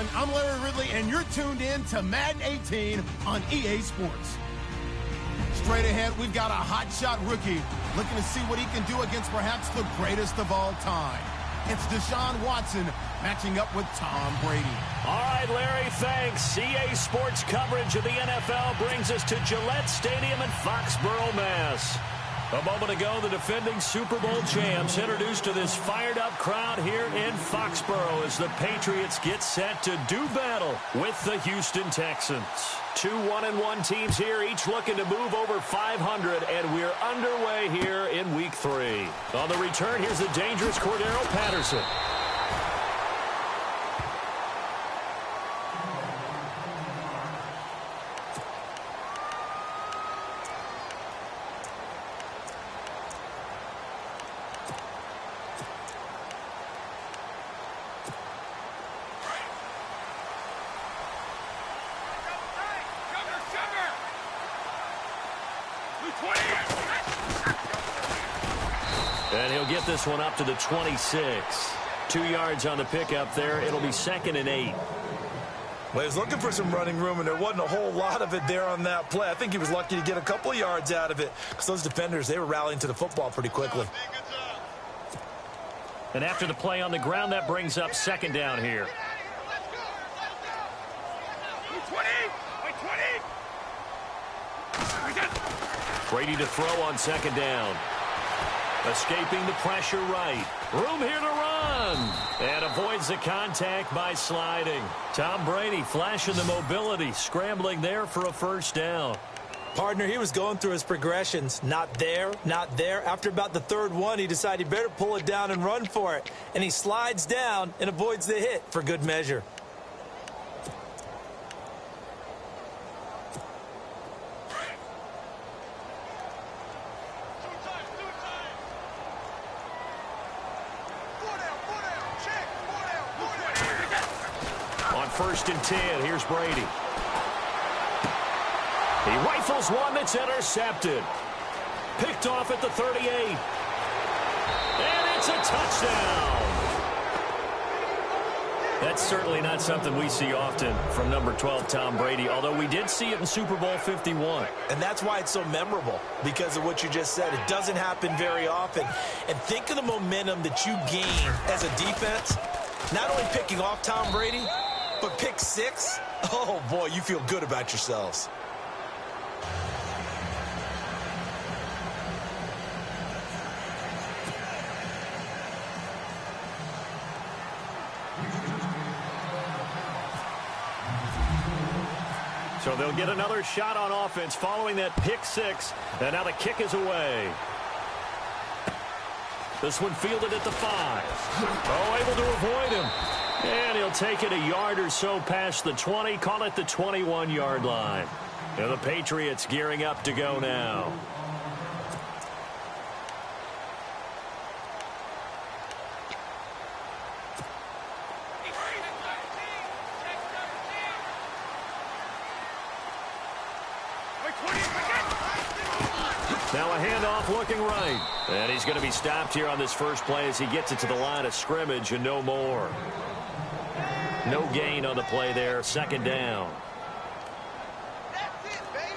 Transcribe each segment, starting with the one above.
everyone. I'm Larry Ridley, and you're tuned in to Madden 18 on EA Sports. Straight ahead, we've got a hotshot rookie looking to see what he can do against perhaps the greatest of all time. It's Deshaun Watson matching up with Tom Brady. All right, Larry, thanks. EA Sports coverage of the NFL brings us to Gillette Stadium in Foxborough, Mass. A moment ago, the defending Super Bowl champs introduced to this fired-up crowd here in Foxborough as the Patriots get set to do battle with the Houston Texans. Two 1-1 teams here, each looking to move over 500, and we're underway here in Week 3. On the return, here's the dangerous Cordero Patterson. And he'll get this one up to the 26. 2 yards on the pickup there. It'll be 2nd and 8. Well, he was looking for some running room, and there wasn't a whole lot of it there on that play. I think he was lucky to get a couple of yards out of it because those defenders, they were rallying to the football pretty quickly. And after the play on the ground, that brings up 2nd down here. Brady to throw on 2nd down. Escaping the pressure right. Room here to run. And avoids the contact by sliding. Tom Brady flashing the mobility, scrambling there for a 1st down. Partner, he was going through his progressions. Not there, not there. After about the 3rd one, he decided he better pull it down and run for it. And he slides down and avoids the hit for good measure. On 1st and 10, here's Brady. He rifles one that's intercepted. Picked off at the 38. And it's a touchdown. That's certainly not something we see often from number 12, Tom Brady, although we did see it in Super Bowl 51. And that's why it's so memorable, because of what you just said. It doesn't happen very often. And think of the momentum that you gain as a defense, not only picking off Tom Brady, but pick 6. Oh, boy, you feel good about yourselves. So they'll get another shot on offense following that pick 6. And now the kick is away. This one fielded at the 5. Oh, able to avoid him. And he'll take it a yard or so past the 20. Call it the 21-yard line. And the Patriots gearing up to go now. Now a handoff looking right. And he's going to be stopped here on this first play as he gets it to the line of scrimmage and no more. No gain on the play there. 2nd down. That's it, baby.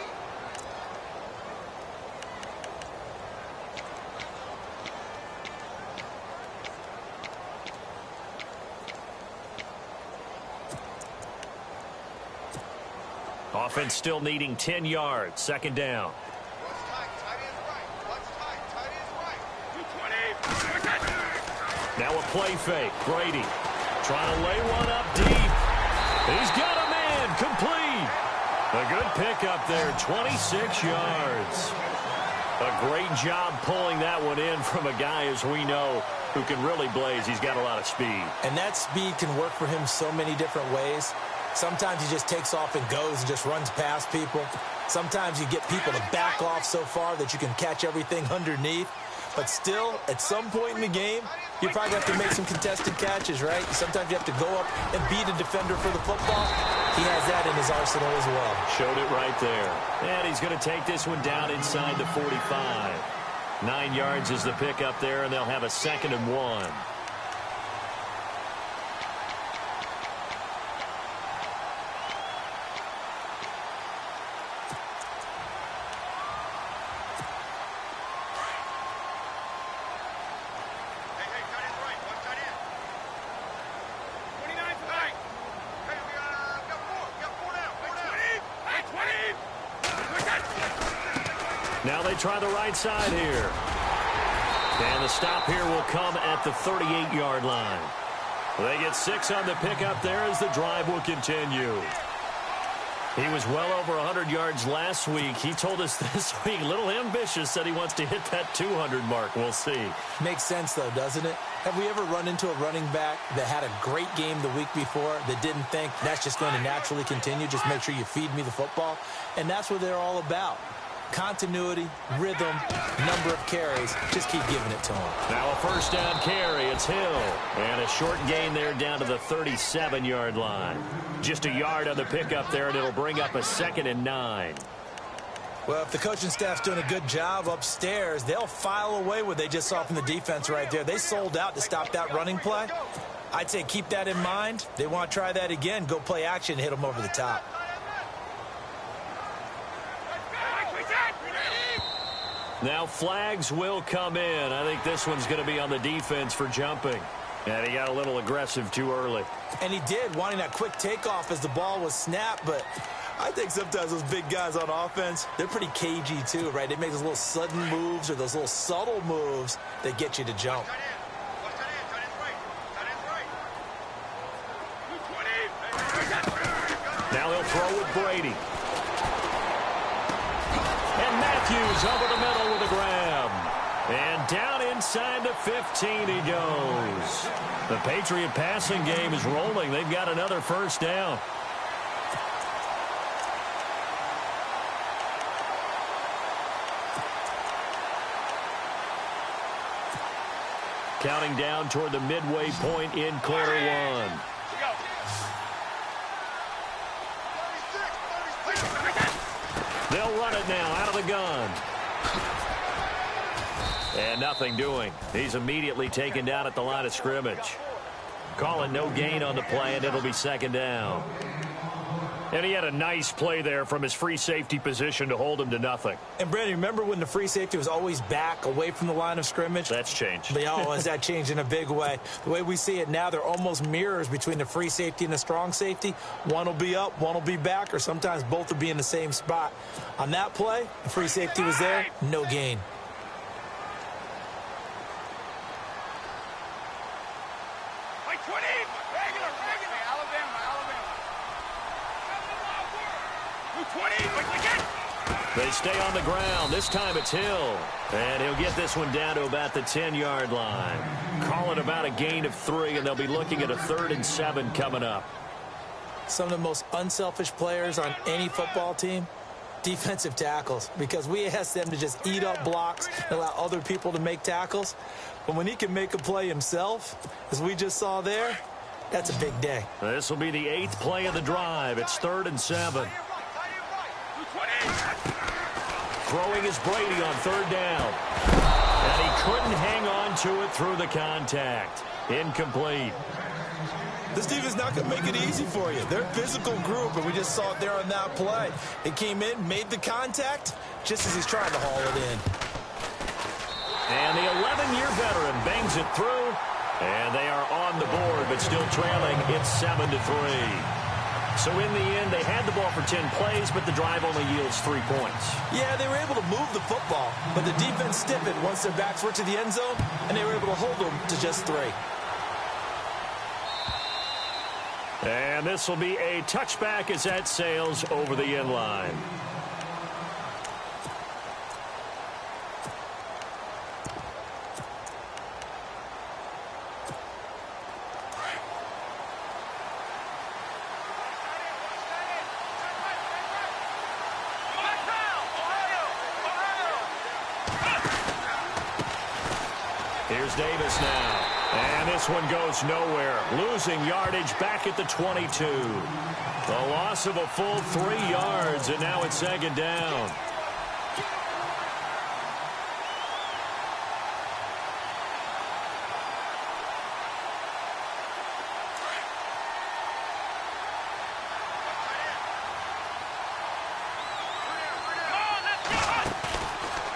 Offense still needing 10 yards. 2nd down. Now a play fake. Brady trying to lay one up deep. He's got a man. Complete. A good pickup there. 26 yards. A great job pulling that one in from a guy, as we know, who can really blaze. He's got a lot of speed. And that speed can work for him so many different ways. Sometimes he just takes off and goes and just runs past people. Sometimes you get people to back off so far that you can catch everything underneath. But still, at some point in the game, you probably have to make some contested catches, right? Sometimes you have to go up and beat a defender for the football. He has that in his arsenal as well. Showed it right there. And he's going to take this one down inside the 45. 9 yards is the pickup there, and they'll have a 2nd and 1. they try the right side here. And the stop here will come at the 38-yard line. They get 6 on the pickup there as the drive will continue. He was well over 100 yards last week. He told us this week, a little ambitious, said he wants to hit that 200 mark. We'll see. Makes sense, though, doesn't it? Have we ever run into a running back that had a great game the week before that didn't think that's just going to naturally continue? Just make sure you feed me the football. And that's what they're all about. Continuity, rhythm, number of carries. Just keep giving it to him. Now a first down carry. It's Hill. And a short gain there down to the 37-yard line. Just a yard on the pickup there, and it'll bring up a 2nd and 9. Well, if the coaching staff's doing a good job upstairs, they'll file away what they just saw from the defense right there. They sold out to stop that running play. I'd say keep that in mind. They want to try that again. Go play action, hit them over the top. Now flags will come in. I think this one's going to be on the defense for jumping. And he got a little aggressive too early. And he did, wanting that quick takeoff as the ball was snapped. But I think sometimes those big guys on offense, they're pretty cagey too, right? They make those little sudden moves or those little subtle moves that get you to jump. Now they'll throw with Brady. And Matthews over the middle with a grab. And down inside the 15 he goes. The Patriot passing game is rolling. They've got another first down. Counting down toward the midway point in quarter one. They'll run it now out of the gun. And nothing doing. He's immediately taken down at the line of scrimmage. Call it no gain on the play, and it'll be 2nd down. And he had a nice play there from his free safety position to hold him to nothing. And, Brandon, remember when the free safety was always back away from the line of scrimmage? That's changed. But, has that changed in a big way? The way we see it now, they're almost mirrors between the free safety and the strong safety. One will be up, one will be back, or sometimes both will be in the same spot. On that play, the free safety was there, no gain. They stay on the ground. This time it's Hill. And he'll get this one down to about the 10-yard line. Call it about a gain of 3, and they'll be looking at a 3rd and 7 coming up. Some of the most unselfish players on any football team, defensive tackles, because we ask them to just eat up blocks and allow other people to make tackles. But when he can make a play himself, as we just saw there, that's a big day. This will be the 8th play of the drive. It's 3rd and 7. Throwing is Brady on 3rd down. And he couldn't hang on to it through the contact. Incomplete. This defense not going to make it easy for you. They're a physical group, and we just saw it there on that play. They came in, made the contact, just as he's trying to haul it in. And the 11-year veteran bangs it through. And they are on the board, but still trailing. It's 7-3. So in the end, they had the ball for 10 plays, but the drive only yields 3 points. Yeah, they were able to move the football, but the defense stiffened once their backs were to the end zone, and they were able to hold them to just 3. And this will be a touchback as that sails over the end line. Here's Davis now. And this one goes nowhere. Losing yardage back at the 22. The loss of a full 3 yards, and now it's 2nd down.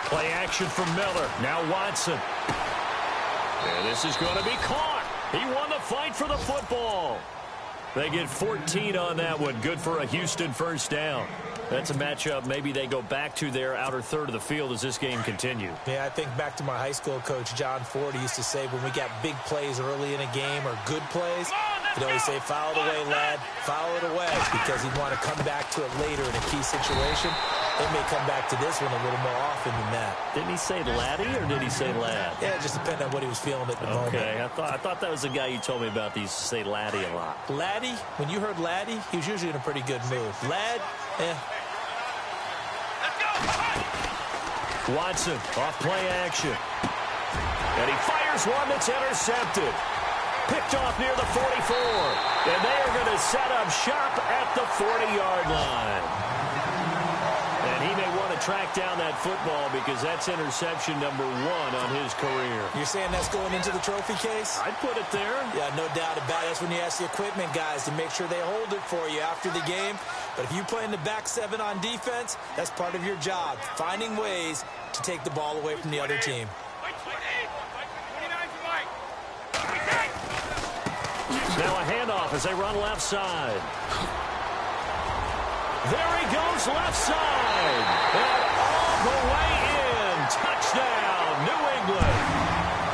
Play action from Miller. Now Watson. And this is going to be caught. He won the fight for the football. They get 14 on that one. Good for a Houston first down. That's a matchup maybe they go back to their outer third of the field as this game continues. Yeah, I think back to my high school coach, John Ford. He used to say when we got big plays early in a game or good plays, he'd always say, foul it away, lad, foul it away, because he'd want to come back to it later in a key situation. They may come back to this one a little more often than that. Didn't he say laddie or did he say lad? Yeah, it just depended on what he was feeling at the moment. Okay, I thought that was the guy you told me about that used to say laddie a lot. Laddie, when you heard laddie, he was usually in a pretty good mood. Lad, Watson, off play action. And he fires one that's intercepted. Picked off near the 44. And they are going to set up shop at the 40-yard line. And he may want to track down that football because that's interception number 1 on his career. You're saying that's going into the trophy case? I'd put it there. Yeah, no doubt about it. That's when you ask the equipment guys to make sure they hold it for you after the game. But if you play in the back 7 on defense, that's part of your job, finding ways to take the ball away from the other team. Now a handoff as they run left side. There he goes left side. And all the way in. Touchdown, New England.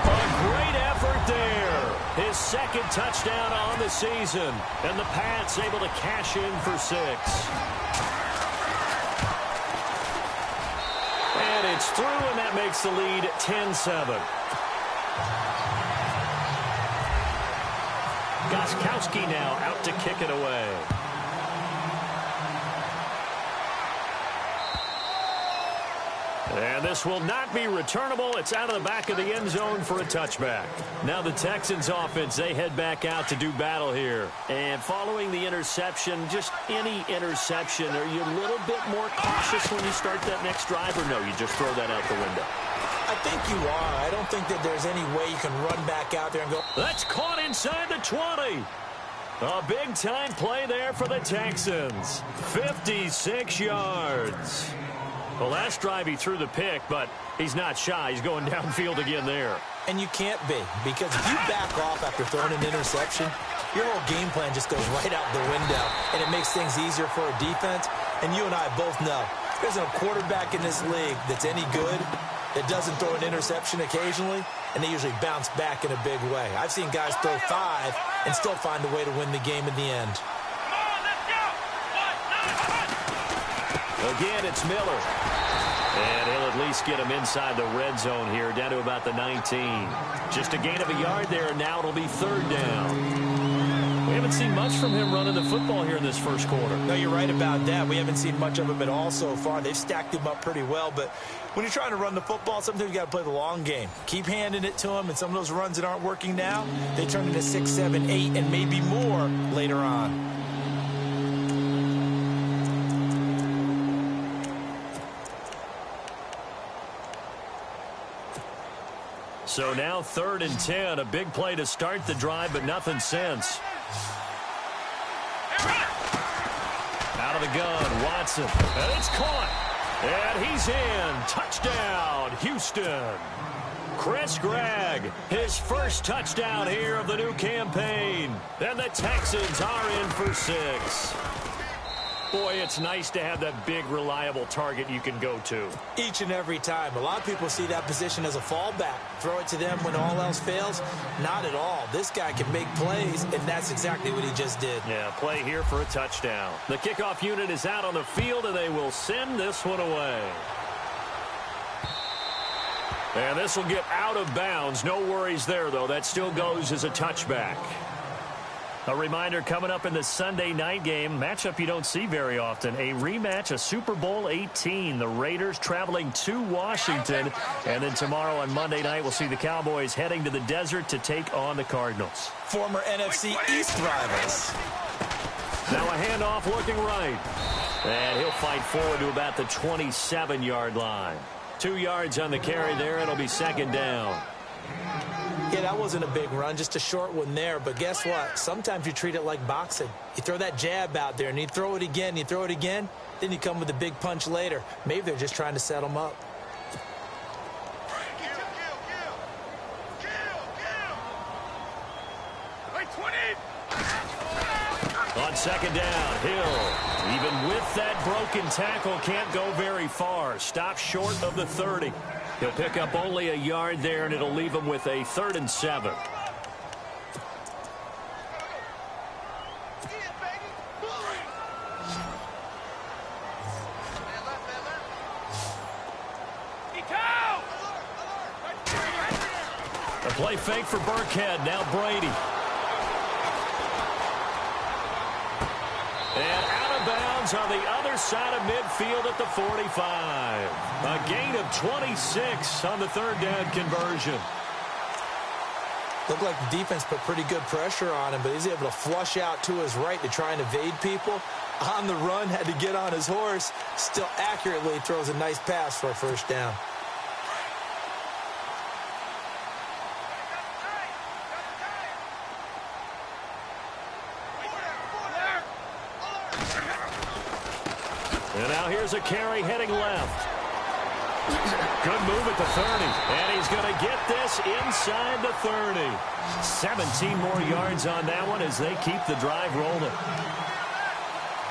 A great effort there. His second touchdown on the season. And the Pats able to cash in for 6. And it's through, and that makes the lead 10-7. Gostkowski now out to kick it away. And this will not be returnable. It's out of the back of the end zone for a touchback. Now the Texans offense, they head back out to do battle here. And following the interception, just any interception, are you a little bit more cautious when you start that next drive, or no, you just throw that out the window? I think you are. I don't think that there's any way you can run back out there and go. That's caught inside the 20. A big-time play there for the Texans. 56 yards. The last drive he threw the pick, but he's not shy. He's going downfield again there. And you can't be, because if you back off after throwing an interception, your whole game plan just goes right out the window, and it makes things easier for a defense. And you and I both know there's no quarterback in this league that's any good that doesn't throw an interception occasionally, and they usually bounce back in a big way. I've seen guys throw 5 and still find a way to win the game in the end. Again, it's Miller. And he'll at least get him inside the red zone here, down to about the 19. Just a gain of a yard there, and now it'll be 3rd down. We haven't seen much from him running the football here in this first quarter. No, you're right about that. We haven't seen much of him at all so far. They've stacked him up pretty well, but when you're trying to run the football, sometimes you got to play the long game. Keep handing it to him, and some of those runs that aren't working now, they turn into 6, 7, 8, and maybe more later on. So now 3rd and 10, a big play to start the drive, but nothing since. Out of the gun, Watson, and it's caught, and he's in. Touchdown, Houston. Chris Gregg, his first touchdown here of the new campaign, and the Texans are in for 6. Boy, it's nice to have that big, reliable target you can go to. Each and every time. A lot of people see that position as a fallback. Throw it to them when all else fails. Not at all. This guy can make plays, and that's exactly what he just did. Yeah, play here for a touchdown. The kickoff unit is out on the field, and they will send this one away. And this will get out of bounds. No worries there, though. That still goes as a touchback. A reminder coming up in the Sunday night game, matchup you don't see very often, a rematch of Super Bowl 18. The Raiders traveling to Washington. And then tomorrow on Monday night, we'll see the Cowboys heading to the desert to take on the Cardinals. Former NFC East rivals. Now a handoff looking right. And he'll fight forward to about the 27-yard line. 2 yards on the carry there. It'll be 2nd down. Yeah, that wasn't a big run, just a short one there. But guess what? Sometimes you treat it like boxing. You throw that jab out there, and you throw it again, then you come with a big punch later. Maybe they're just trying to set them up. On second down, Hill, even with that broken tackle, can't go very far. Stops short of the 30. He'll pick up only a yard there, and it'll leave him with a 3rd and 7. A play fake for Burkhead. Now Brady. And out of bounds on the other side of midfield at the 45. A gain of 26 on the 3rd down conversion. Looked like the defense put pretty good pressure on him, but he's able to flush out to his right to try and evade people. On the run, had to get on his horse. Still accurately throws a nice pass for a 1st down. And now here's a carry heading left. Good move at the 30. And he's going to get this inside the 30. 17 more yards on that one as they keep the drive rolling.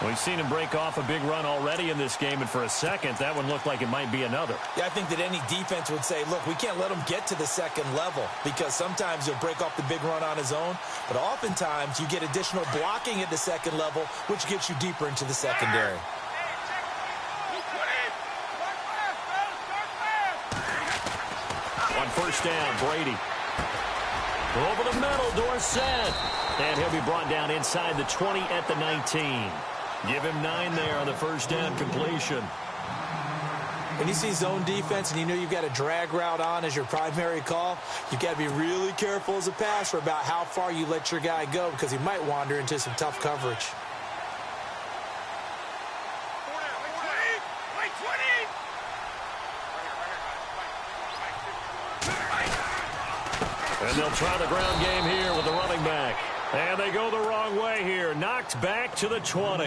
We've seen him break off a big run already in this game, and for a second, that one looked like it might be another. Yeah, I think that any defense would say, look, we can't let him get to the 2nd level because sometimes he'll break off the big run on his own, but oftentimes you get additional blocking at the 2nd level, which gets you deeper into the secondary. On 1st down, Brady. Over the middle, Dorsett. And he'll be brought down inside the 20 at the 19. Give him 9 there on the 1st down completion. When you see zone defense and you know you've got a drag route on as your primary call, you've got to be really careful as a passer about how far you let your guy go because he might wander into some tough coverage. And they'll try the ground game here with the running back. And they go the wrong way here. Knocked back to the 20.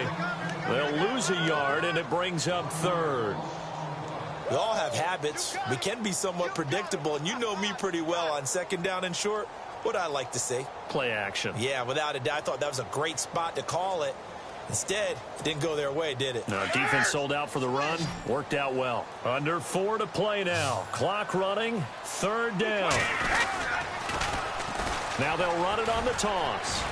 They'll lose a yard, and it brings up 3rd. We all have habits. We can be somewhat predictable, and you know me pretty well on 2nd down and short. What I like to see. Play action. Yeah, without a doubt. I thought that was a great spot to call it. Instead, it didn't go their way, did it? No, defense sold out for the run. Worked out well. Under 4 to play now. Clock running. 3rd down. Now they'll run it on the toss.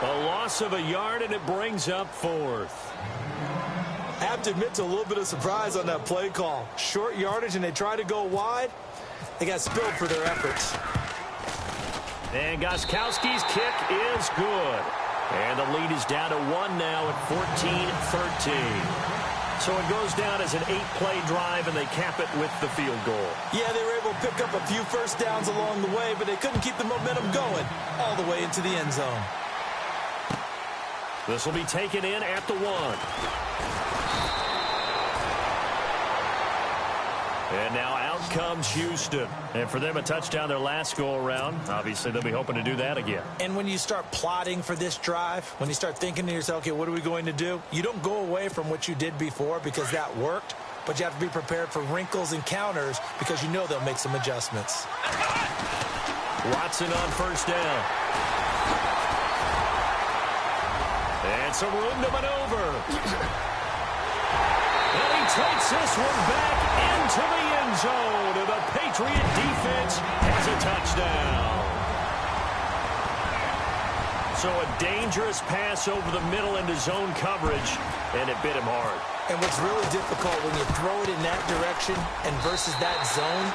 A loss of a yard, and it brings up 4th. I have to admit to a little bit of surprise on that play call. Short yardage, and they try to go wide. They got spilled for their efforts. And Gostkowski's kick is good. And the lead is down to 1 now at 14-13. So it goes down as an 8-play drive, and they cap it with the field goal. Yeah, they were able to pick up a few 1st downs along the way, but they couldn't keep the momentum going all the way into the end zone. This will be taken in at the 1. And now out comes Houston. And for them, a touchdown their last go-around. Obviously, they'll be hoping to do that again. And when you start plotting for this drive, when you start thinking to yourself, okay, what are we going to do? You don't go away from what you did before because that worked, but you have to be prepared for wrinkles and counters because you know they'll make some adjustments. Watson on 1st down. And some room to maneuver. And he takes this one back into the end zone. And the Patriot defense has a touchdown. So a dangerous pass over the middle into zone coverage, and it bit him hard. And what's really difficult when you throw it in that direction and versus that zone,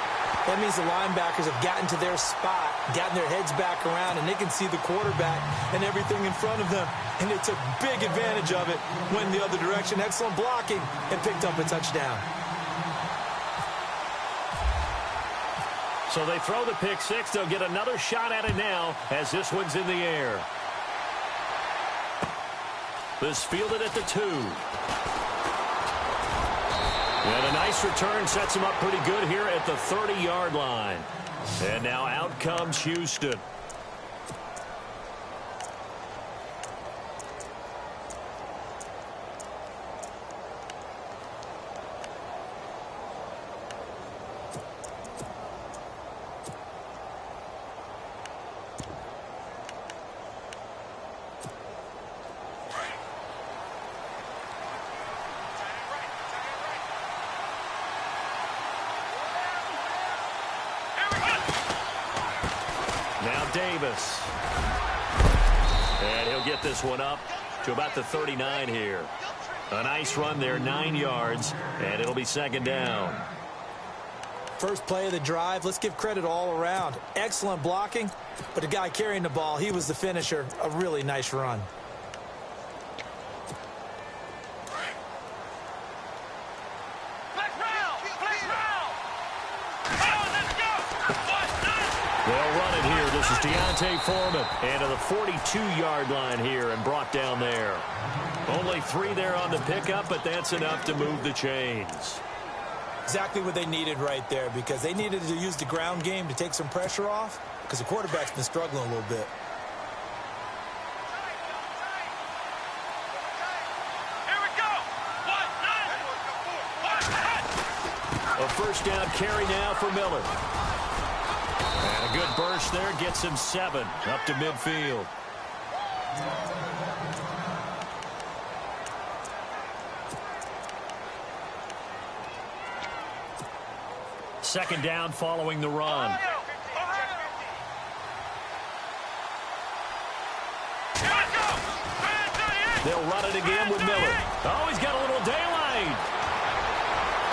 that means the linebackers have gotten to their spot, gotten their heads back around, and they can see the quarterback and everything in front of them. And they took big advantage of it, went the other direction. Excellent blocking, and picked up a touchdown. So they throw the pick 6. They'll get another shot at it now as this one's in the air. This fielded at the 2. And a nice return sets him up pretty good here at the 30-yard line. And now out comes Houston. Davis. And he'll get this one up to about the 39 here. A nice run there, 9 yards, and it'll be second down. First play of the drive, let's give credit all around. Excellent blocking, but the guy carrying the ball, he was the finisher. A really nice run. They'll run it here. This is D'Onta Foreman. And to the 42-yard line here and brought down there. Only 3 there on the pickup, but that's enough to move the chains. Exactly what they needed right there, because they needed to use the ground game to take some pressure off, because the quarterback's been struggling a little bit. A first down carry now for Miller. And a good burst there gets him 7 up to midfield. Second down following the run. They'll run it again with Miller. Oh, he's got a little daylight.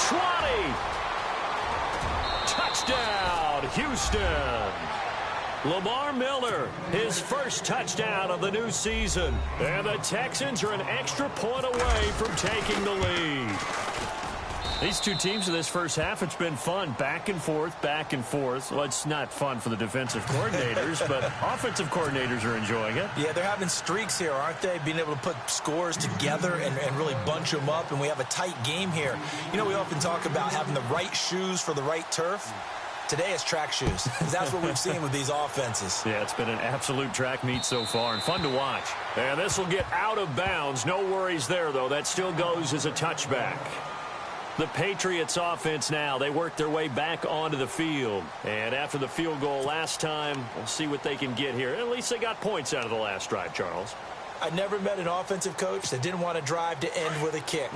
20. Touchdown, Houston. Lamar Miller, his first touchdown of the new season. And the Texans are an extra point away from taking the lead. These two teams in this first half, it's been fun. Back and forth, back and forth. Well, it's not fun for the defensive coordinators, but offensive coordinators are enjoying it. Yeah, they're having streaks here, aren't they? Being able to put scores together and really bunch them up, and we have a tight game here. You know, we often talk about having the right shoes for the right turf. Today it's track shoes. That's what we've seen with these offenses. Yeah, it's been an absolute track meet so far and fun to watch. And this will get out of bounds. No worries there, though. That still goes as a touchback. The Patriots offense now, they work their way back onto the field. And after the field goal last time, we'll see what they can get here. At least they got points out of the last drive, Charles. I never met an offensive coach that didn't want to drive to end with a kick.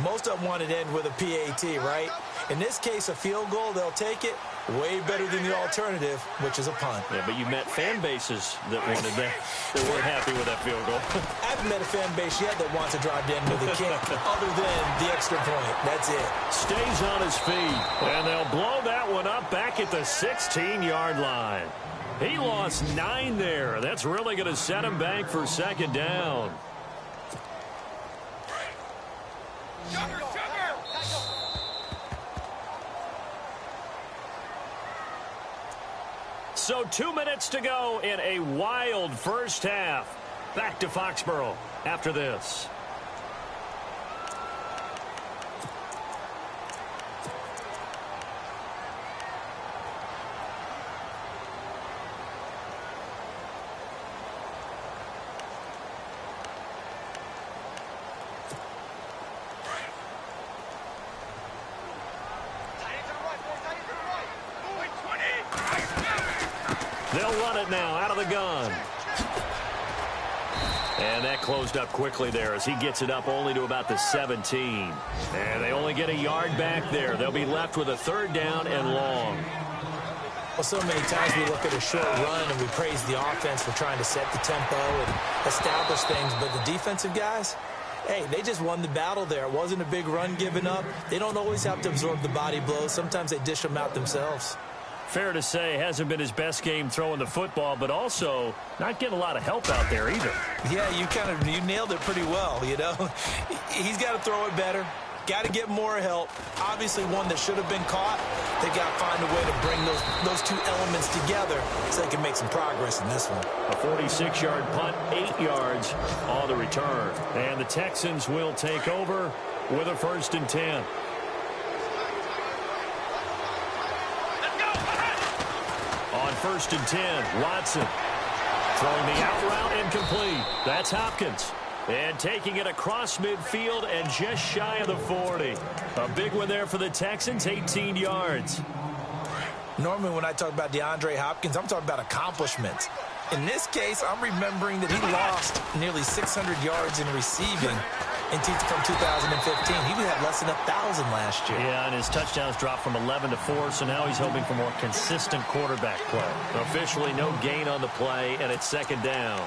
Most of them wanted to end with a PAT, right? In this case, a field goal, they'll take it. Way better than the alternative, which is a punt. Yeah, but you met fan bases that wanted that, that weren't happy with that field goal. I haven't met a fan base yet that wants to drive to end with a kick, other than the extra point. That's it. Stays on his feet, and they'll blow that one up back at the 16-yard line. He lost 9 there. That's really going to set him back for second down. So 2 minutes to go in a wild first half. Back to Foxborough after this. They'll run it now out of the gun. And that closed up quickly there as he gets it up only to about the 17. And they only get a yard back there. They'll be left with a third down and long. Well, so many times we look at a short run and we praise the offense for trying to set the tempo and establish things. But the defensive guys, hey, they just won the battle there. It wasn't a big run given up. They don't always have to absorb the body blows. Sometimes they dish them out themselves. Fair to say, hasn't been his best game throwing the football, but also not getting a lot of help out there either. Yeah, you nailed it pretty well, you know. He's got to throw it better. Got to get more help. Obviously one that should have been caught. They got to find a way to bring those two elements together so they can make some progress in this one. A 46-yard punt, 8 yards on the return. And the Texans will take over with a 1st and 10. On 1st and 10, Watson throwing the out route incomplete. That's Hopkins. And taking it across midfield and just shy of the 40. A big one there for the Texans, 18 yards. Normally when I talk about DeAndre Hopkins, I'm talking about accomplishments. In this case, I'm remembering that he lost nearly 600 yards in receiving from 2015. He had less than 1,000 last year. Yeah, and his touchdowns dropped from 11 to 4, so now he's hoping for more consistent quarterback play. Officially no gain on the play, and it's second down.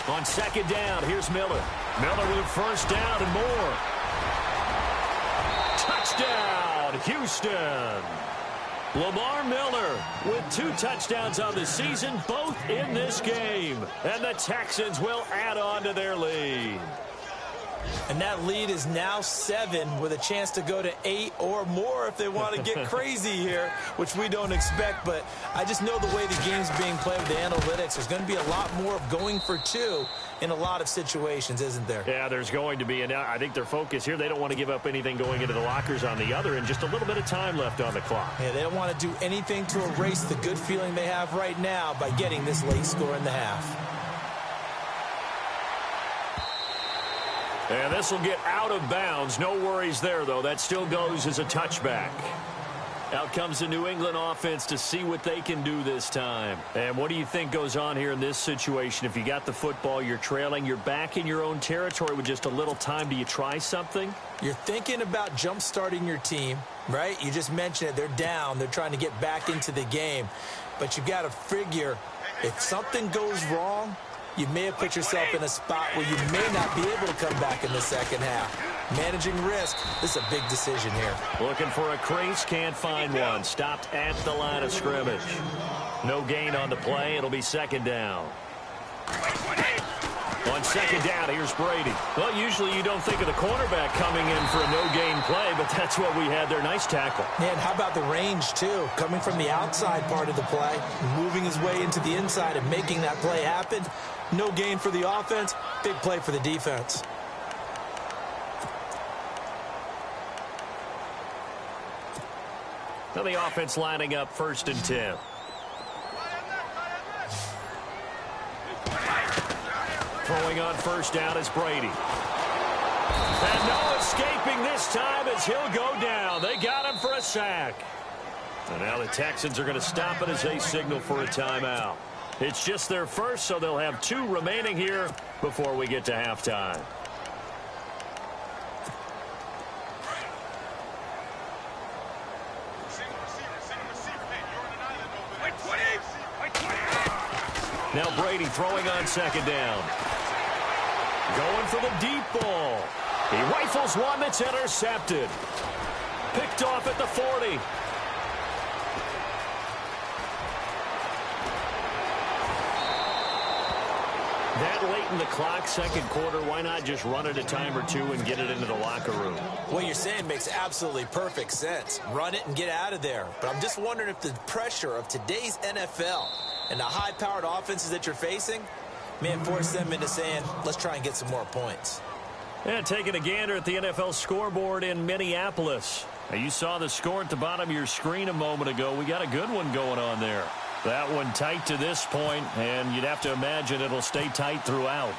On second down, here's Miller. Miller with a first down and more. Touchdown, Houston. Lamar Miller with 2 touchdowns on the season, both in this game. And the Texans will add on to their lead. And that lead is now 7 with a chance to go to 8 or more if they want to get crazy here, which we don't expect. But I just know the way the game's being played with the analytics, there's going to be a lot more of going for 2 in a lot of situations, isn't there? Yeah, there's going to be. And I think their focus here, they don't want to give up anything going into the lockers on the other, and just a little bit of time left on the clock. Yeah, they don't want to do anything to erase the good feeling they have right now by getting this late score in the half. And this will get out of bounds. No worries there, though. That still goes as a touchback. Out comes the New England offense to see what they can do this time. And what do you think goes on here in this situation? If you got the football, you're trailing, you're back in your own territory with just a little time. Do you try something? You're thinking about jump-starting your team, right? You just mentioned it. They're down. They're trying to get back into the game. But you've got to figure if something goes wrong, you may have put yourself in a spot where you may not be able to come back in the second half. Managing risk, this is a big decision here. Looking for a crease, can't find one. Stopped at the line of scrimmage. No gain on the play. It'll be second down. On second down, here's Brady. Well, usually you don't think of the cornerback coming in for a no-gain play, but that's what we had there. Nice tackle. And how about the range, too? Coming from the outside part of the play, moving his way into the inside and making that play happen. No gain for the offense, big play for the defense. Now the offense lining up 1st and 10. Throwing on first down is Brady. And no escaping this time as he'll go down. They got him for a sack. And now the Texans are going to stop it as they signal for a timeout. It's just their first, so they'll have 2 remaining here before we get to halftime. Now Brady throwing on second down. Going for the deep ball. He rifles one that's intercepted. Picked off at the 40. That late in the clock, second quarter, why not just run it a time or 2 and get it into the locker room? What you're saying makes absolutely perfect sense. Run it and get out of there. But I'm just wondering if the pressure of today's NFL and the high-powered offenses that you're facing may force them into saying, let's try and get some more points. And taking a gander at the NFL scoreboard in Minneapolis. Now, you saw the score at the bottom of your screen a moment ago. We got a good one going on there. That one tight to this point, and you'd have to imagine it'll stay tight throughout.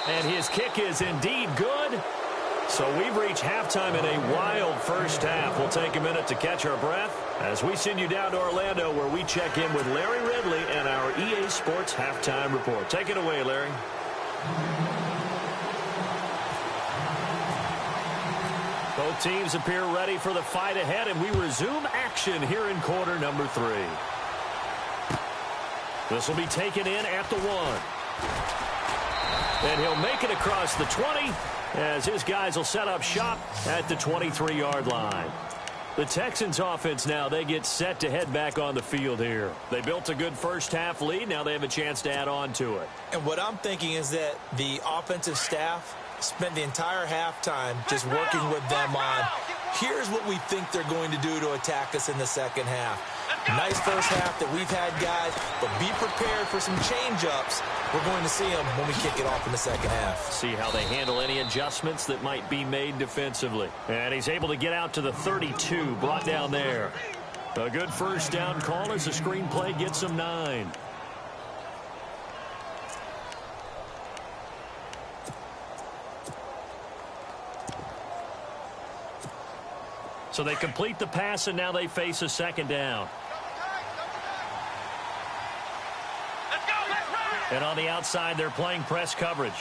And his kick is indeed good. So we've reached halftime in a wild first half. We'll take a minute to catch our breath as we send you down to Orlando, where we check in with Larry Ridley and our EA Sports Halftime Report. Take it away, Larry. Both teams appear ready for the fight ahead, and we resume action here in quarter number 3. This will be taken in at the 1. And he'll make it across the 20 as his guys will set up shop at the 23-yard line. The Texans offense now, they get set to head back on the field here. They built a good first half lead. Now they have a chance to add on to it. And what I'm thinking is that the offensive staff spent the entire halftime just working with them on, here's what we think they're going to do to attack us in the second half. Nice first half that we've had, guys, but be prepared for some change-ups. We're going to see them when we kick it off in the second half. See how they handle any adjustments that might be made defensively. And he's able to get out to the 32, brought down there. A good first down call as the screenplay gets him 9. So they complete the pass, and now they face a second down. And on the outside, they're playing press coverage.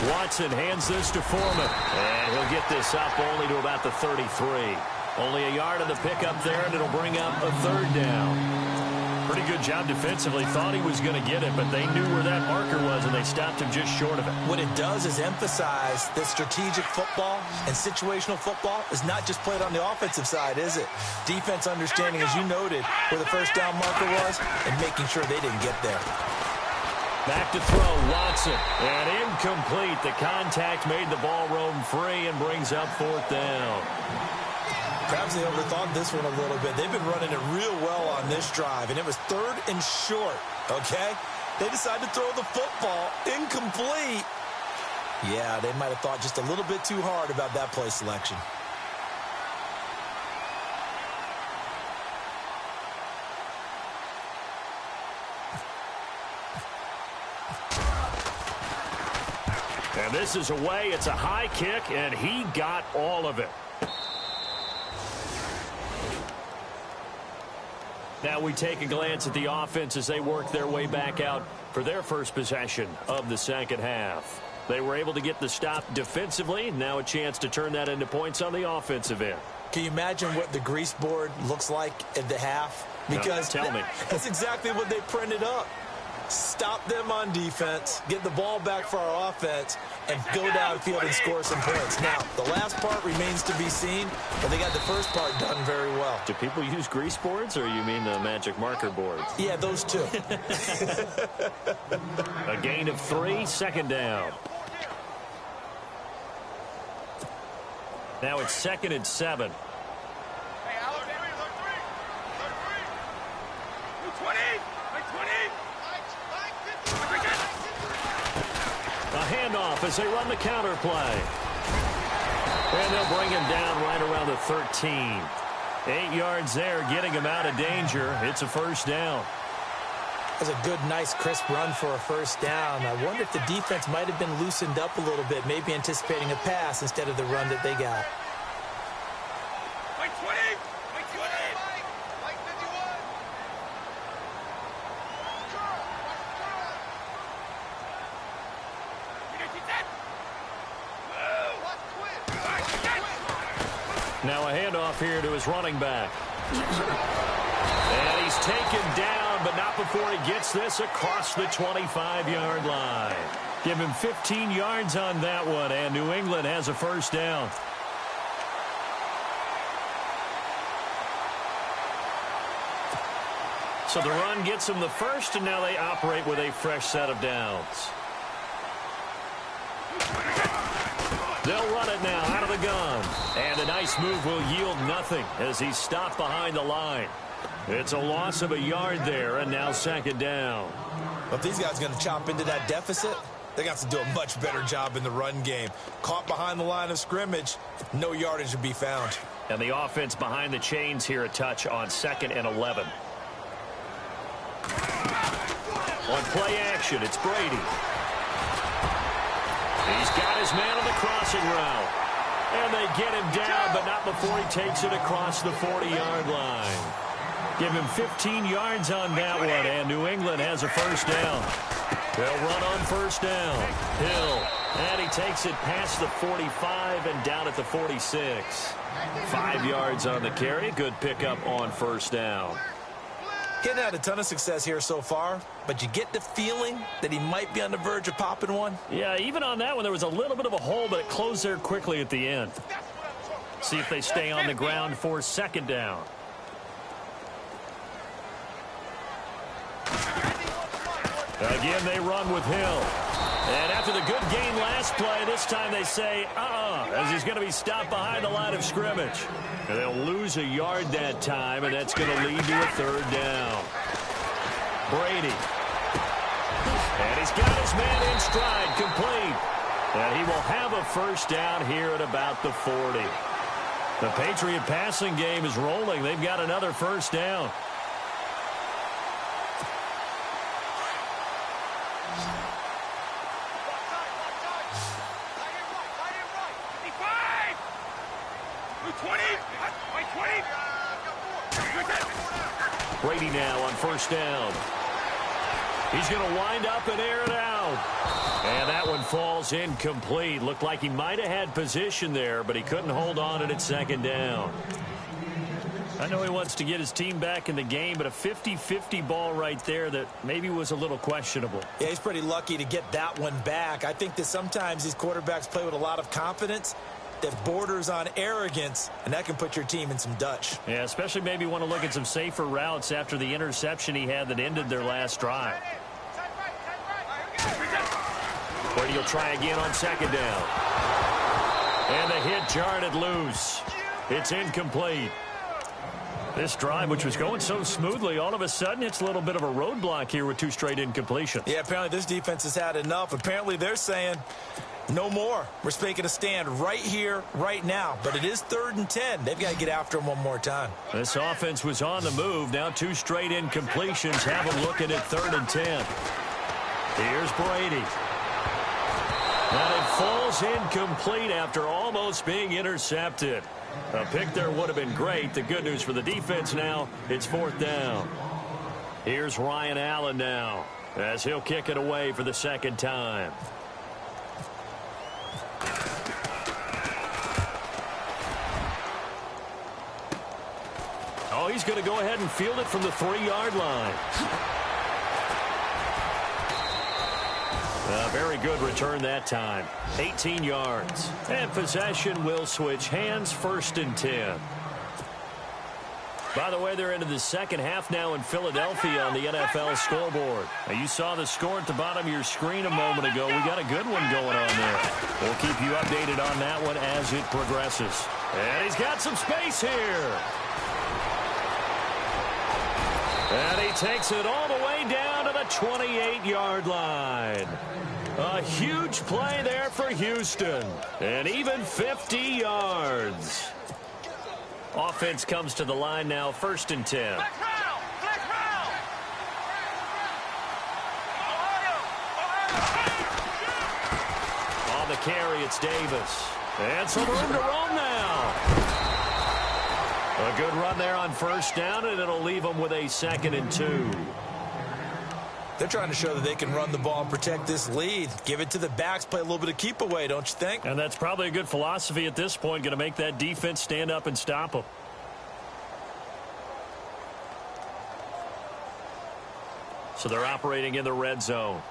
Watson hands this to Foreman. And he'll get this up only to about the 33. Only a yard of the pickup there, and it'll bring up a third down. Pretty good job defensively. Thought he was going to get it, but they knew where that marker was, and they stopped him just short of it. What it does is emphasize that strategic football and situational football is not just played on the offensive side, is it? Defense understanding, as you noted, where the first down marker was and making sure they didn't get there. Back to throw, Watson. And incomplete. The contact made the ball roam free and brings up fourth down. Perhaps they overthought this one a little bit. They've been running it real well on this drive, and it was third and short, okay? They decided to throw the football incomplete. Yeah, they might have thought just a little bit too hard about that play selection. And this is away. It's a high kick, and he got all of it. Now we take a glance at the offense as they work their way back out for their first possession of the second half. They were able to get the stop defensively. Now a chance to turn that into points on the offensive end. Can you imagine what the grease board looks like at the half? Because no, tell me. That's exactly what they printed up. Stop them on defense, get the ball back for our offense, and go downfield and score some points. Now, the last part remains to be seen, but they got the first part done very well. Do people use grease boards, or you mean the magic marker boards? Yeah, those two. A gain of 3, second down. Now it's 2nd and 7. A handoff as they run the counter play. And they'll bring him down right around the 13. 8 yards there, getting him out of danger. It's a first down. That's a good, nice, crisp run for a first down. I wonder if the defense might have been loosened up a little bit, maybe anticipating a pass instead of the run that they got. Now a handoff here to his running back. And he's taken down, but not before he gets this across the 25-yard line. Give him 15 yards on that one, and New England has a first down. So the run gets them the first, and now they operate with a fresh set of downs. They'll run it now out of the gun. And a nice move will yield nothing as he's stopped behind the line. It's a loss of a yard there, and now second down. Well, if these guys are going to chop into that deficit, they got to do a much better job in the run game. Caught behind the line of scrimmage, no yardage to be found. And the offense behind the chains here a touch on 2nd and 11. On play action, it's Brady. He's got his man on the crossing route. And they get him down, but not before he takes it across the 40-yard line. Give him 15 yards on that one, and New England has a first down. They'll run on first down. Hill, and he takes it past the 45 and down at the 46. 5 yards on the carry. Good pickup on first down. Getting had a ton of success here so far, but you get the feeling that he might be on the verge of popping one. Yeah, even on that one, there was a little bit of a hole, but it closed there quickly at the end. See if they stay on the ground for second down. Again, they run with Hill. And after the good game last play, this time they say, as he's going to be stopped behind the line of scrimmage. And they'll lose a yard that time, and that's going to lead to a third down. Brady. And he's got his man in stride, complete. And he will have a first down here at about the 40. The Patriot passing game is rolling. They've got another first down. Brady now on first down. He's going to wind up and air it out. And that one falls incomplete. Looked like he might have had position there, but he couldn't hold on at second down. I know he wants to get his team back in the game, but a 50-50 ball right there that maybe was a little questionable. Yeah, he's pretty lucky to get that one back. I think that sometimes these quarterbacks play with a lot of confidence that borders on arrogance, and that can put your team in some Dutch. Yeah, especially maybe want to look at some safer routes after the interception he had that ended their last drive. Brady will try again on second down. And the hit jarred it loose. It's incomplete. This drive, which was going so smoothly, all of a sudden it's a little bit of a roadblock here with 2 straight incompletions. Yeah, apparently this defense has had enough. Apparently they're saying no more. We're making a stand right here, right now. But it is 3rd and 10. They've got to get after him one more time. This offense was on the move. Now 2 straight incompletions have them looking at 3rd and 10. Here's Brady. And it falls incomplete after almost being intercepted. A pick there would have been great. The good news for the defense now, it's 4th down. Here's Ryan Allen now as he'll kick it away for the 2nd time. Oh, he's going to go ahead and field it from the 3-yard line. A very good return that time. 18 yards. And possession will switch hands, 1st and 10. By the way, they're into the second half now in Philadelphia on the NFL scoreboard. Now, you saw the score at the bottom of your screen a moment ago. We got a good one going on there. We'll keep you updated on that one as it progresses. And he's got some space here. And he takes it all the way down to the 28-yard line. A huge play there for Houston. And even 50 yards. Offense comes to the line now, 1st and 10. On the carry, it's Davis. And some room to roam now. A good run there on 1st down, and it'll leave them with a 2nd and 2. They're trying to show that they can run the ball and protect this lead. Give it to the backs, play a little bit of keep away, don't you think? And that's probably a good philosophy at this point, going to make that defense stand up and stop them. So they're operating in the red zone.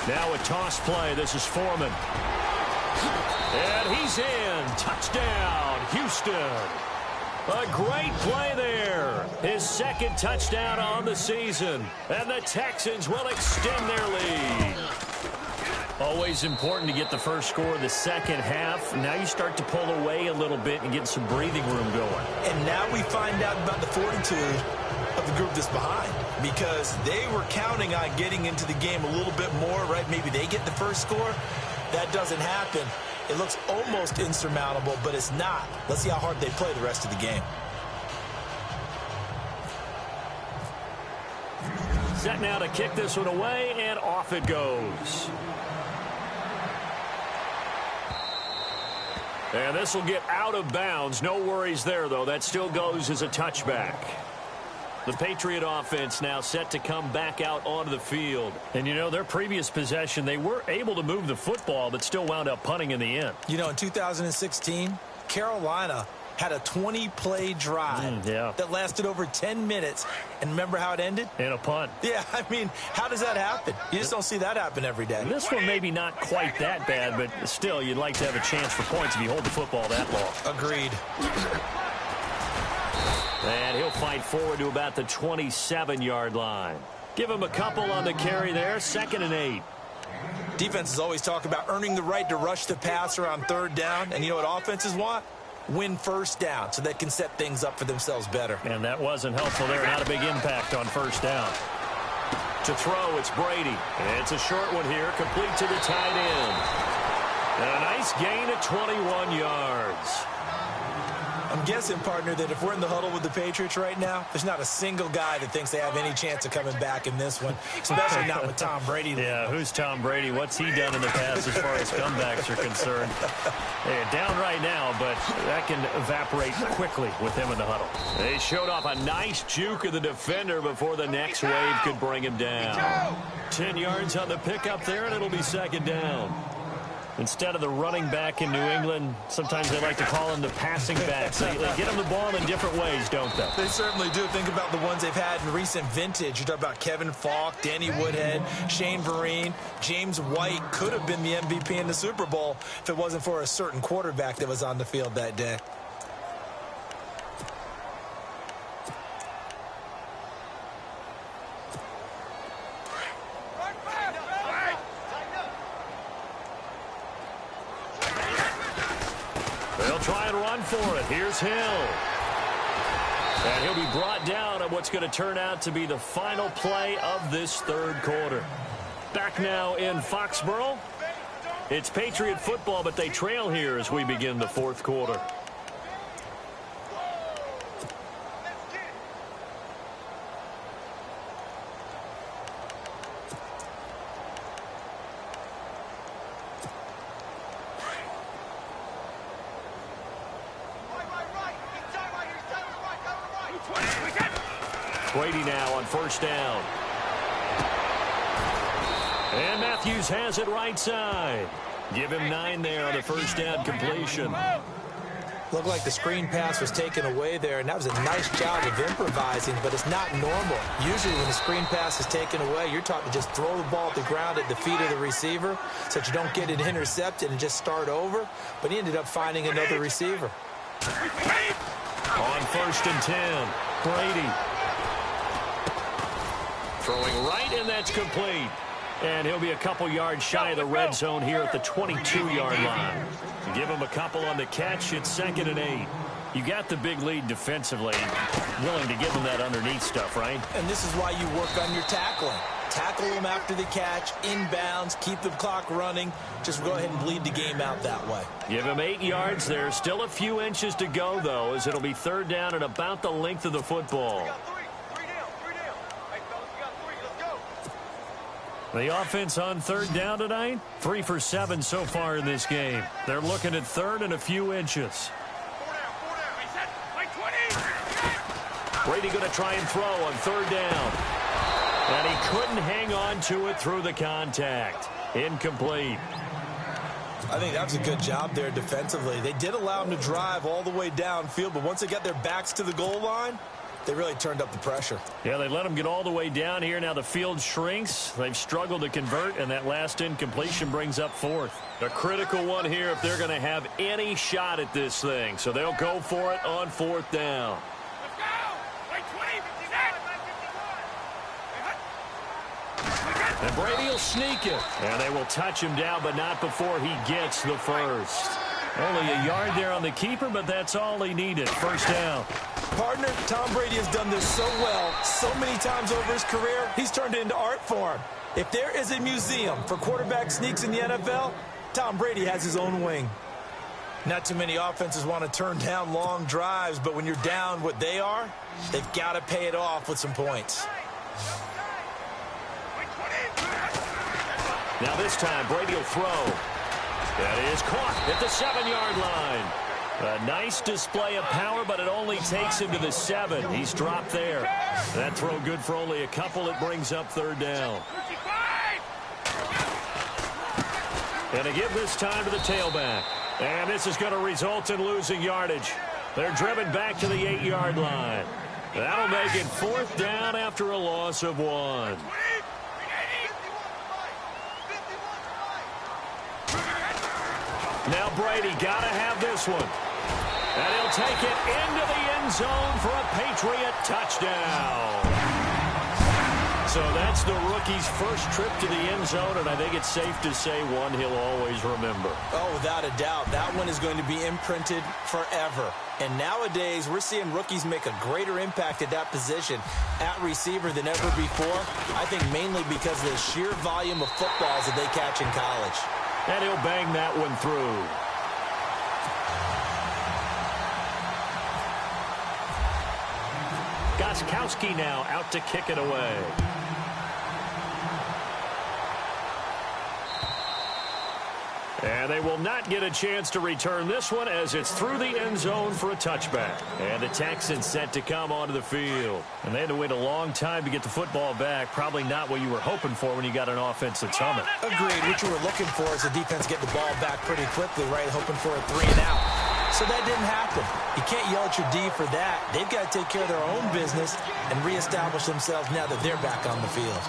Now a toss play. This is Foreman. And he's in. Touchdown, Houston. A great play there. His 2nd touchdown on the season. And the Texans will extend their lead. Always important to get the first score of the second half. Now you start to pull away a little bit and get some breathing room going. And now we find out about the fortitude of the group that's behind, because they were counting on getting into the game a little bit more, right? Maybe they get the first score. That doesn't happen. It looks almost insurmountable, but it's not. Let's see how hard they play the rest of the game. Set now to kick this one away, and off it goes. And this will get out of bounds. No worries there, though. That still goes as a touchback. The Patriot offense now set to come back out onto the field. And, you know, their previous possession, they were able to move the football, but still wound up punting in the end. You know, in 2016, Carolina had a 20-play drive that lasted over 10 minutes. And remember how it ended? In a punt. Yeah, I mean, how does that happen? You just don't see that happen every day. This one maybe not quite that bad, but still, you'd like to have a chance for points if you hold the football that long. Agreed. And he'll fight forward to about the 27-yard line. Give him a couple on the carry there, 2nd and 8. Defenses always talk about earning the right to rush the passer on 3rd down. And you know what offenses want? Win 1st down so they can set things up for themselves better. And that wasn't helpful there. Not a big impact on 1st down. To throw, it's Brady. And it's a short one here, complete to the tight end. And a nice gain of 21 yards. I'm guessing, partner, that if we're in the huddle with the Patriots right now, there's not a single guy that thinks they have any chance of coming back in this one, especially not with Tom Brady. Yeah, who's Tom Brady? What's he done in the past as far as comebacks are concerned? They're down right now, but that can evaporate quickly with him in the huddle. They showed off a nice juke of the defender before the next wave could bring him down. 10 yards on the pickup there, and it'll be second down. Instead of the running back in New England, sometimes they like to call him the passing back. So they get him the ball in different ways, don't they? They certainly do. Think about the ones they've had in recent vintage. You talk about Kevin Falk, Danny Woodhead, Shane Vereen, James White could have been the MVP in the Super Bowl if it wasn't for a certain quarterback that was on the field that day. They'll try and run for it. Here's Hill. And he'll be brought down at what's going to turn out to be the final play of this third quarter. Back now in Foxborough. It's Patriot football, but they trail here as we begin the fourth quarter. Brady now on first down. And Matthews has it right side. Give him 9 there on the first down completion. Looked like the screen pass was taken away there, and that was a nice job of improvising, but it's not normal. Usually when the screen pass is taken away, you're taught to just throw the ball at the ground at the feet of the receiver so that you don't get it intercepted and just start over, but he ended up finding another receiver. On first and 10, Brady. Throwing right, and that's complete. And he'll be a couple yards shy of the red zone here at the 22-yard line. Give him a couple on the catch. It's second and 8. You got the big lead defensively. Willing to give them that underneath stuff, right? And this is why you work on your tackling. Tackle them after the catch, inbounds, keep the clock running. Just go ahead and bleed the game out that way. Give him 8 yards there. Still a few inches to go, though, as it'll be third down and about the length of the football. The offense on third down tonight, 3 for 7 so far in this game. They're looking at third and a few inches. Brady going to try and throw on third down. And he couldn't hang on to it through the contact. Incomplete. I think that was a good job there defensively. They did allow him to drive all the way downfield, but once they got their backs to the goal line, they really turned up the pressure. Yeah, they let them get all the way down here. Now the field shrinks. They've struggled to convert, and that last incompletion brings up fourth. A critical one here if they're going to have any shot at this thing. So they'll go for it on fourth down. And Brady will sneak it. And they will touch him down, but not before he gets the first. Only a yard there on the keeper, but that's all he needed. First down. Partner, Tom Brady has done this so well, so many times over his career, he's turned it into art form. If there is a museum for quarterback sneaks in the NFL, Tom Brady has his own wing. Not too many offenses want to turn down long drives, but when you're down what they are, they've got to pay it off with some points. Now this time, Brady will throw. That is caught at the 7-yard line. A nice display of power, but it only takes him to the 7. He's dropped there. That throw good for only a couple. It brings up third down. And a give this time to the tailback. And this is going to result in losing yardage. They're driven back to the 8-yard line. That'll make it fourth down after a loss of 1. Now Brady got to have this one. And he'll take it into the end zone for a Patriot touchdown. So that's the rookie's first trip to the end zone, and I think it's safe to say one he'll always remember. Oh, without a doubt. That one is going to be imprinted forever. And nowadays, we're seeing rookies make a greater impact at that position at receiver than ever before. I think mainly because of the sheer volume of footballs that they catch in college. And he'll bang that one through. Gostkowski now out to kick it away. And they will not get a chance to return this one as it's through the end zone for a touchback. And the Texans set to come onto the field. And they had to wait a long time to get the football back. Probably not what you were hoping for when you got an offense that's humming. Agreed. What you were looking for is the defense getting the ball back pretty quickly, right? Hoping for a 3-and-out. So that didn't happen. You can't yell at your D for that. They've got to take care of their own business and reestablish themselves now that they're back on the field.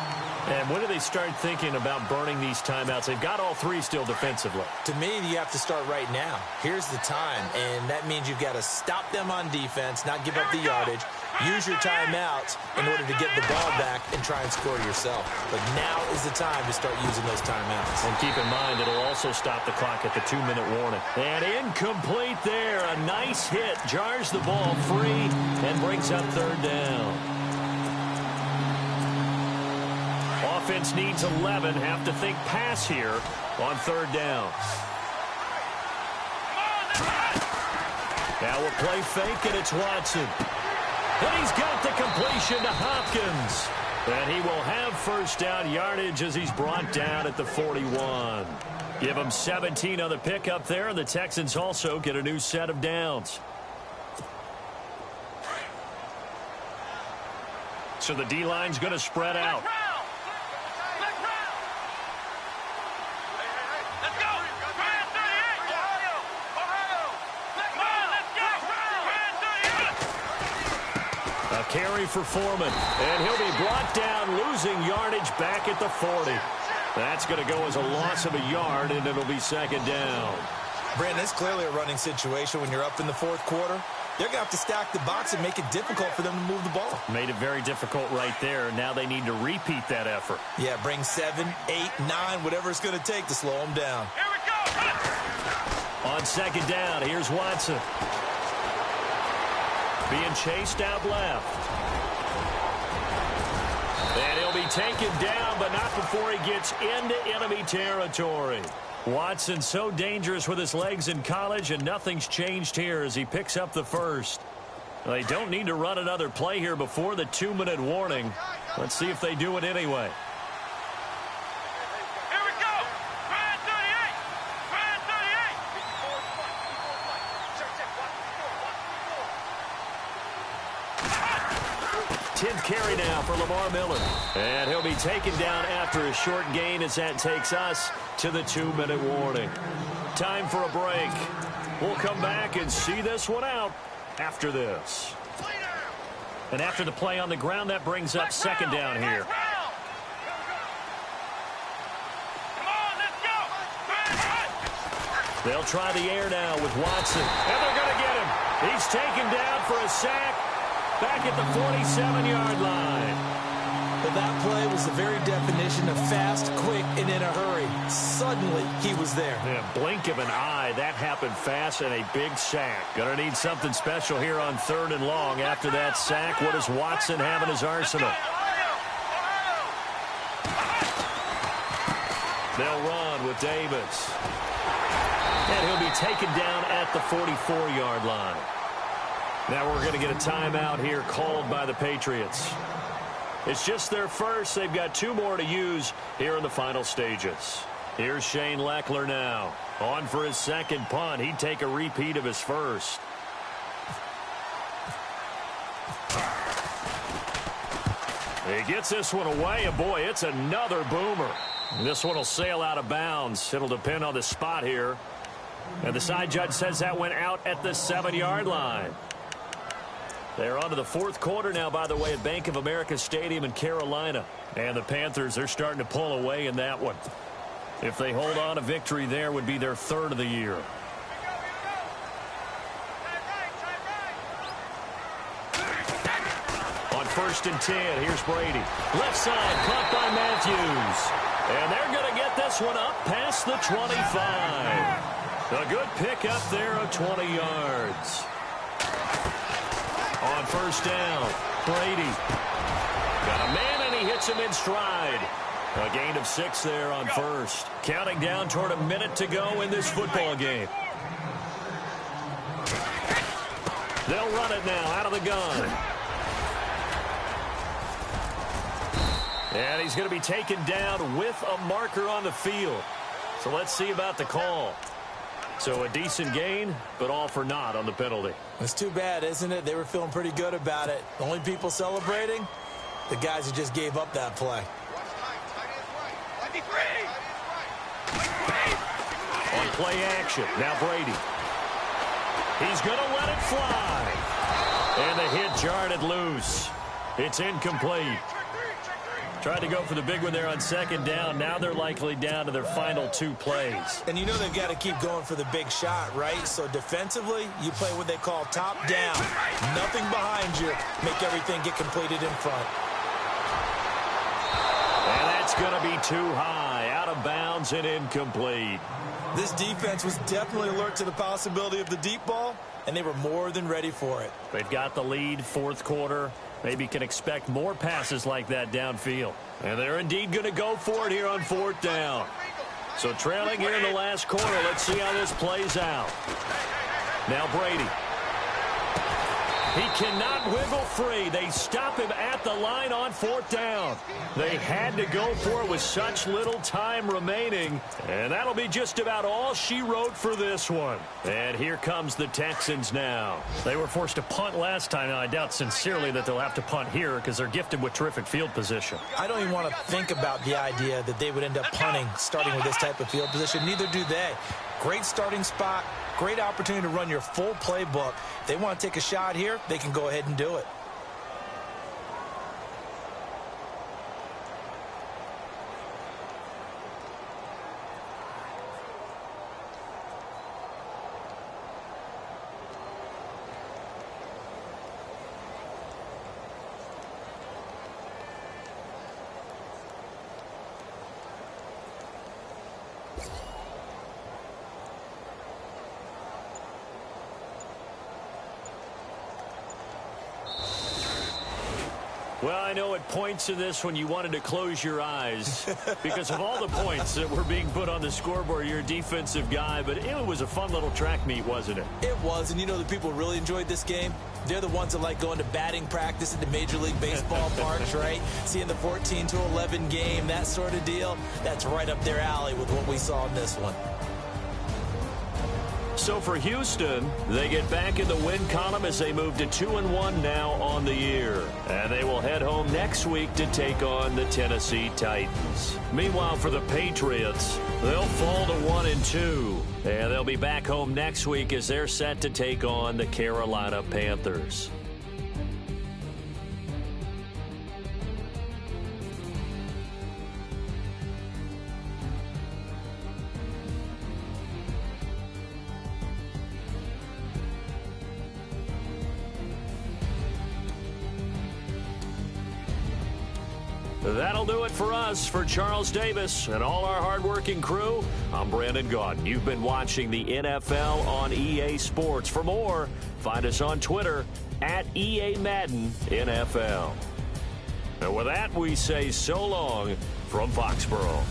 And when do they start thinking about burning these timeouts? They've got all three still defensively. To me, you have to start right now. Here's the time, and that means you've got to stop them on defense, not give up the yardage, use your timeouts in order to get the ball back and try and score yourself. But now is the time to start using those timeouts. And keep in mind, it'll also stop the clock at the 2-minute warning. And incomplete there. A nice hit. Jars the ball free and brings up third down. Offense needs 11. Have to think pass here on third down. Now we'll play fake, and it's Watson. And he's got the completion to Hopkins. And he will have first down yardage as he's brought down at the 41. Give him 17 on the pickup there, and the Texans also get a new set of downs. So the D-line's going to spread out. Carry for Foreman, and he'll be brought down, losing yardage back at the 40. That's going to go as a loss of a yard, and it'll be second down. Brandon, it's clearly a running situation when you're up in the fourth quarter. They're going to have to stack the box and make it difficult for them to move the ball. Made it very difficult right there. Now they need to repeat that effort. Yeah, bring 7, 8, 9, whatever it's going to take to slow them down. Here we go. On second down, here's Watson. Being chased out left. And he'll be taken down, but not before he gets into enemy territory. Watson so dangerous with his legs in college, and nothing's changed here as he picks up the first. They don't need to run another play here before the 2-minute warning. Let's see if they do it anyway. Here we go. Ryan 38. Ryan 10th carry now for Lamar Miller. And he'll be taken down after a short gain as that takes us to the 2-minute warning. Time for a break. We'll come back and see this one out after this. And after the play on the ground, that brings up second down here. They'll try the air now with Watson. And they're going to get him. He's taken down for a sack back at the 47-yard line. Well, that play was the very definition of fast, quick, and in a hurry. Suddenly, he was there. Yeah, blink of an eye. That happened fast and a big sack. Gonna need something special here on 3rd and long. After that sack, what does Watson have in his arsenal? They'll run with Davis. And he'll be taken down at the 44-yard line. Now we're going to get a timeout here called by the Patriots. It's just their first. They've got 2 more to use here in the final stages. Here's Shane Leckler now. On for his second punt. He'd take a repeat of his first. He gets this one away, and boy, it's another boomer. This one will sail out of bounds. It'll depend on the spot here. And the side judge says that went out at the 7-yard line. They're on to the 4th quarter now, by the way, at Bank of America Stadium in Carolina. And the Panthers, they're starting to pull away in that one. If they hold on, a victory there would be their 3rd of the year. On 1st and 10, here's Brady. Left side, caught by Matthews. And they're going to get this one up past the 25. A good pickup there of 20 yards. On 1st down, Brady. Got a man, and he hits him in stride. A gain of 6 there on 1st. Counting down toward a minute to go in this football game. They'll run it now out of the gun. And he's going to be taken down with a marker on the field. So let's see about the call. So a decent gain, but all for naught on the penalty. It's too bad, isn't it? They were feeling pretty good about it. The only people celebrating, the guys who just gave up that play. On play action, now Brady. He's going to let it fly. And the hit jarred it loose. It's incomplete. Tried to go for the big one there on second down. Now they're likely down to their final 2 plays. And you know they've got to keep going for the big shot, right? So defensively, you play what they call top down. Nothing behind you. Make everything get completed in front. And that's going to be too high. Out of bounds and incomplete. This defense was definitely alert to the possibility of the deep ball, and they were more than ready for it. They've got the lead, 4th quarter. Maybe can expect more passes like that downfield. And they're indeed going to go for it here on 4th down. So trailing here in the last quarter. Let's see how this plays out. Now Brady. He cannot wiggle free. They stop him at the line on 4th down. They had to go for it with such little time remaining. And that'll be just about all she wrote for this one. And here comes the Texans now. They were forced to punt last time. Now, I doubt sincerely that they'll have to punt here because they're gifted with terrific field position. I don't even want to think about the idea that they would end up punting starting with this type of field position. Neither do they. Great starting spot. Great opportunity to run your full playbook. If they want to take a shot here, they can go ahead and do it. Well, I know at points in this when you wanted to close your eyes because of all the points that were being put on the scoreboard. You're a defensive guy, but it was a fun little track meet, wasn't it? It was, and you know the people really enjoyed this game? They're the ones that like going to batting practice at the Major League Baseball parks, right? Seeing the 14-11 game, that sort of deal. That's right up their alley with what we saw in this one. So for Houston, they get back in the win column as they move to 2-1 now on the year. And they will head home next week to take on the Tennessee Titans. Meanwhile, for the Patriots, they'll fall to 1-2. And they'll be back home next week as they're set to take on the Carolina Panthers. That'll do it for us. For Charles Davis and all our hardworking crew, I'm Brandon Gaudin. You've been watching the NFL on EA Sports. For more, find us on Twitter at EA Madden NFL. And with that, we say so long from Foxborough.